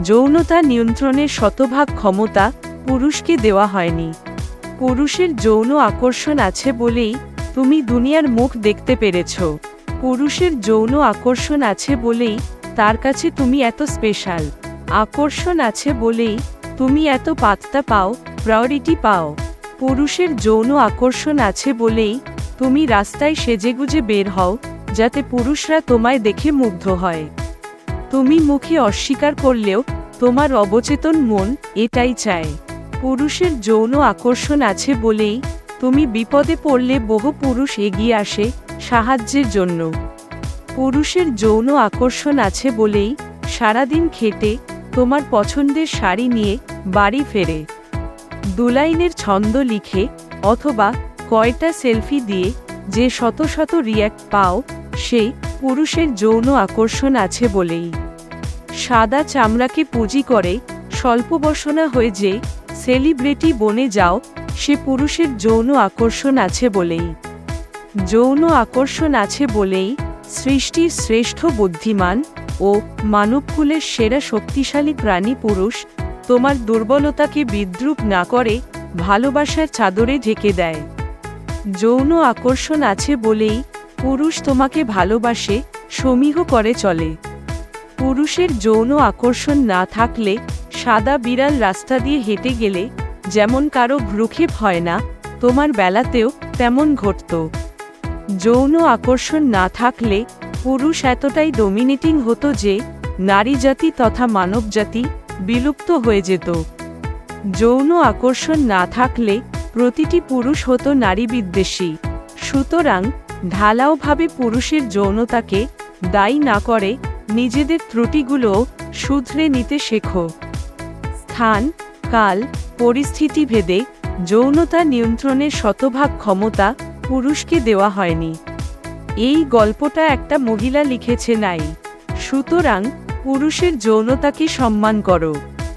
যৌনতা নিয়ন্ত্রণের শতভাগ ক্ষমতা পুরুষকে দেওয়া হয়নি। পুরুষের যৌন আকর্ষণ আছে বলেই তুমি দুনিয়ার মুখ দেখতে পেরেছ। পুরুষের যৌন আকর্ষণ আছে বলেই তার কাছে তুমি এত স্পেশাল। আকর্ষণ আছে বলেই তুমি এত পাত্তা পাও, প্রায়োরিটি পাও। পুরুষের যৌন আকর্ষণ আছে বলেই তুমি রাস্তায় সেজেগুজে বের হও, যাতে পুরুষরা তোমায় দেখে মুগ্ধ হয়। তুমি মুখে অস্বীকার করলেও তোমার অবচেতন মন এটাই চায়। পুরুষের যৌন আকর্ষণ আছে বলেই তুমি বিপদে পড়লে বহু পুরুষ এগিয়ে আসে সাহায্যের জন্য। পুরুষের যৌন আকর্ষণ আছে বলেই সারাদিন খেটে তোমার পছন্দের শাড়ি নিয়ে বাড়ি ফেরে। দুলাইনের ছন্দ লিখে অথবা কয়টা সেলফি দিয়ে যে শত শত রিয়্যাক্ট পাও, সেই পুরুষের যৌন আকর্ষণ আছে বলেই। সাদা চামড়াকে পুঁজি করে স্বল্পবসনা হয়ে যে সেলিব্রিটি বনে যাও, সে পুরুষের যৌন আকর্ষণ আছে বলেই। যৌন আকর্ষণ আছে বলেই সৃষ্টির শ্রেষ্ঠ বুদ্ধিমান ও মানবকুলের সেরা শক্তিশালী প্রাণী পুরুষ তোমার দুর্বলতাকে বিদ্রূপ না করে ভালোবাসার চাদরে ঢেকে দেয়। যৌন আকর্ষণ আছে বলেই পুরুষ তোমাকে ভালোবাসে, সমীহ করে চলে। পুরুষের যৌন আকর্ষণ না থাকলে সাদা বিড়াল রাস্তা দিয়ে হেঁটে গেলে যেমন কারো ভ্রুক্ষেপ হয় না, তোমার বেলাতেও তেমন ঘটত। যৌন আকর্ষণ না থাকলে পুরুষ এতটাই ডমিনেটিং হতো যে নারী জাতি তথা মানবজাতি বিলুপ্ত হয়ে যেত। যৌন আকর্ষণ না থাকলে প্রতিটি পুরুষ হতো নারী বিদ্বেষী। সুতরাং ঢালাওভাবে পুরুষের যৌনতাকে দায়ী না করে নিজেদের ত্রুটিগুলোও শুধরে নিতে শেখো। স্থান, কাল, পরিস্থিতি ভেদে যৌনতা নিয়ন্ত্রণের শতভাগ ক্ষমতা পুরুষকে দেওয়া হয়নি। এই গল্পটা একটা মহিলা লিখেছে নাই। সুতরাং পুরুষের যৌনতাকে সম্মান করো।